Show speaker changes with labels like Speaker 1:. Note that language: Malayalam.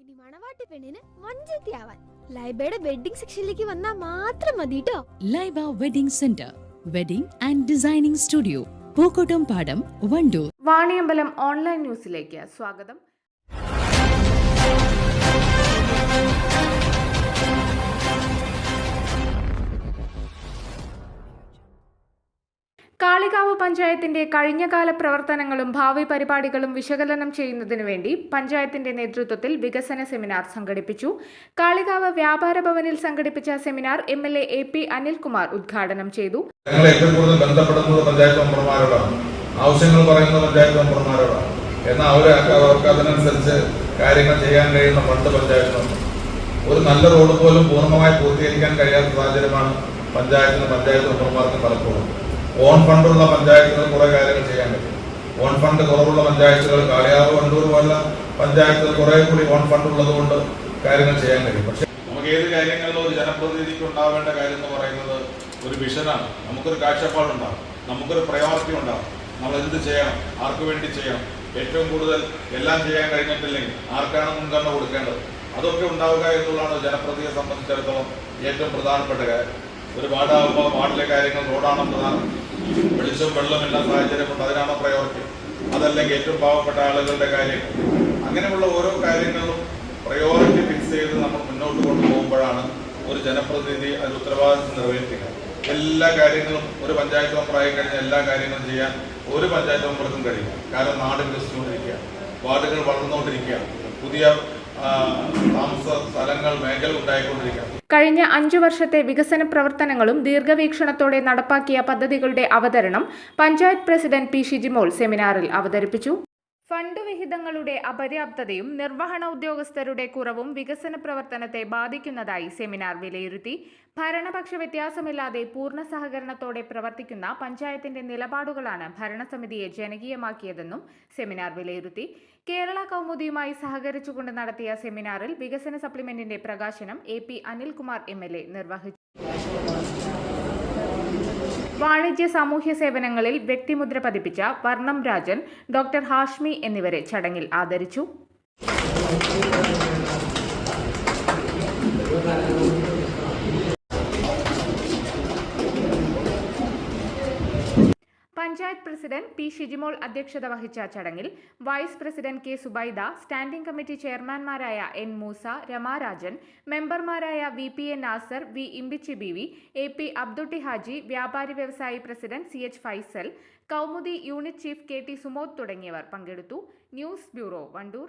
Speaker 1: ഇനി മണവാട്ടി പെണ്ണിന് മഞ്ചത്തിയാവാൻ ലൈബയുടെ വെഡിങ് സെക്ഷനിലേക്ക് വന്നാൽ മാത്രം മതി ട്ടോ.
Speaker 2: Laiba wedding centre, wedding and designing studio, Pookottam പാടം, വണ്ടൂർ.
Speaker 3: വാണിയമ്പലം ഓൺലൈൻ ന്യൂസിലേക്ക് സ്വാഗതം. കാളികാവ് പഞ്ചായത്തിന്റെ കഴിഞ്ഞകാല പ്രവർത്തനങ്ങളും ഭാവി പരിപാടികളും വിശകലനം ചെയ്യുന്നതിനു വേണ്ടി പഞ്ചായത്തിന്റെ നേതൃത്വത്തിൽ വികസന സെമിനാർ സംഘടിപ്പിച്ചു. കാളികാവ് വ്യാപാര ഭവനിൽ സംഘടിപ്പിച്ച സെമിനാർ MLA AP അനിൽകുമാർ ഉദ്ഘാടനം ചെയ്തു.
Speaker 4: ഏറ്റവും കൂടുതൽ ബന്ധപ്പെടുന്നത് പഞ്ചായത്ത് മെമ്പർമാരോടാണ്, ആവശ്യങ്ങൾ പറയുന്നത് പഞ്ചായത്ത് മെമ്പർമാരോടാണ്. എന്നാൽ അവർക്ക് അതിനനുസരിച്ച് കാര്യങ്ങൾ ചെയ്യാൻ കഴിയുന്ന ഫണ്ട് പഞ്ചായത്തിനുണ്ട്. ഒരു നല്ല റോഡ് പോലും പൂർണ്ണമായി പൂർത്തീകരിക്കാൻ കഴിയാത്ത സാഹചര്യമാണ് പഞ്ചായത്ത് മെമ്പർമാർക്ക് പലപ്പോഴും. ഓൺ ഫണ്ടുള്ള പഞ്ചായത്തുകൾ കുറെ കാര്യങ്ങൾ ചെയ്യാൻ പറ്റും. ഓൺ ഫണ്ട് കുറവുള്ള പഞ്ചായത്തുകൾ, കാളികാവ്, വണ്ടൂർ പോലുള്ള പഞ്ചായത്തുകൾ കുറെ കൂടി ഓൺ ഫണ്ട് ഉള്ളത് കൊണ്ട് കാര്യങ്ങൾ ചെയ്യാൻ കഴിയും. പക്ഷെ നമുക്ക് ഏത് കാര്യങ്ങളിലും ഒരു ജനപ്രതിനിധിക്ക് ഉണ്ടാവേണ്ട കാര്യം എന്ന് പറയുന്നത് ഒരു വിഷനാണ്. നമുക്കൊരു കാഴ്ചപ്പാടുണ്ടാവും, നമുക്കൊരു പ്രയോറിറ്റി ഉണ്ടാവും. നമ്മൾ എന്ത് ചെയ്യണം, ആർക്ക് വേണ്ടി ചെയ്യണം, ഏറ്റവും കൂടുതൽ എല്ലാം ചെയ്യാൻ കഴിഞ്ഞിട്ടില്ലെങ്കിൽ ആർക്കാണ് മുൻഗണന കൊടുക്കേണ്ടത്, അതൊക്കെ ഉണ്ടാവുക എന്നുള്ളതാണ് ജനപ്രതിനിധിയെ സംബന്ധിച്ചിടത്തോളം ഏറ്റവും പ്രധാനപ്പെട്ട കാര്യം. ഒരു വാർഡാകുമ്പോൾ വാർഡിലെ കാര്യങ്ങൾ റോഡാണോ പ്രധാനം, വെളിച്ചം വെള്ളമില്ല സാഹചര്യമുണ്ട്, അതിനാണോ പ്രയോറിറ്റി, അതല്ലെങ്കിൽ ഏറ്റവും പാവപ്പെട്ട ആളുകളുടെ കാര്യങ്ങൾ, അങ്ങനെയുള്ള ഓരോ കാര്യങ്ങളും പ്രയോറിറ്റി ഫിക്സ് ചെയ്ത് നമ്മൾ മുന്നോട്ട് കൊണ്ടുപോകുമ്പോഴാണ് ഒരു ജനപ്രതിനിധി അതിന് ഉത്തരവാദിത്വം നിറവേറ്റുക. എല്ലാ കാര്യങ്ങളും ഒരു പഞ്ചായത്ത് മെമ്പറായി കഴിഞ്ഞാൽ എല്ലാ കാര്യങ്ങളും ചെയ്യാൻ ഒരു പഞ്ചായത്ത് മെമ്പർക്കും കഴിയും. കാരണം നാട് വികസിച്ചുകൊണ്ടിരിക്കുക, വാർഡുകൾ വളർന്നുകൊണ്ടിരിക്കുക, പുതിയ താമസ സ്ഥലങ്ങൾ, മേഖല ഉണ്ടായിക്കൊണ്ടിരിക്കുക.
Speaker 3: കഴിഞ്ഞ 5 വർഷത്തെ വികസന പ്രവർത്തനങ്ങളും ദീർഘവീക്ഷണത്തോടെ നടപ്പാക്കിയ പദ്ധതികളുടെ അവതരണം പഞ്ചായത്ത് പ്രസിഡന്റ് P. ഷിജിമോൾ സെമിനാറിൽ അവതരിപ്പിച്ചു. ഫണ്ട് വിഹിതങ്ങളുടെ അപര്യാപ്തതയും നിർവഹണ ഉദ്യോഗസ്ഥരുടെ കുറവും വികസന പ്രവർത്തനത്തെ ബാധിക്കുന്നതായി സെമിനാർ വിലയിരുത്തി. ഭരണപക്ഷ വ്യത്യാസമില്ലാതെ പൂർണ്ണ സഹകരണത്തോടെ പ്രവർത്തിക്കുന്ന പഞ്ചായത്തിന്റെ നിലപാടുകളാണ് ഭരണസമിതിയെ ജനകീയമാക്കിയതെന്നും സെമിനാർ വിലയിരുത്തി. കേരള കൗമുദിയുമായി സഹകരിച്ചുകൊണ്ട് നടത്തിയ സെമിനാറിൽ വികസന സപ്ലിമെന്റിന്റെ പ്രകാശനം AP അനിൽകുമാർ MLA നിർവഹിച്ചു. വാണിജ്യ സാമൂഹ്യ സേവനങ്ങളിൽ വ്യക്തിമുദ്ര പതിപ്പിച്ച വർണ്ണം രാജൻ, ഡോക്ടർ ഹാഷ്മി എന്നിവരെ ചടങ്ങിൽ ആദരിച്ചു. Panchayat president P. ഷിജിമോൾ അധ്യക്ഷത വഹിച്ച ചടങ്ങിൽ vice president K. Subaida, standing committee ചെയർമാൻമാരായ N. മൂസ, രമാരാജൻ, മെമ്പർമാരായ VP A. Nasar, V. Imbichi BV, AP Abdutty Haji, വ്യാപാരി വ്യവസായി president CH Faisal, Kaumudi unit chief KT Sumod തുടങ്ങിയവർ പങ്കെടുത്തു. News bureau, Wandoor.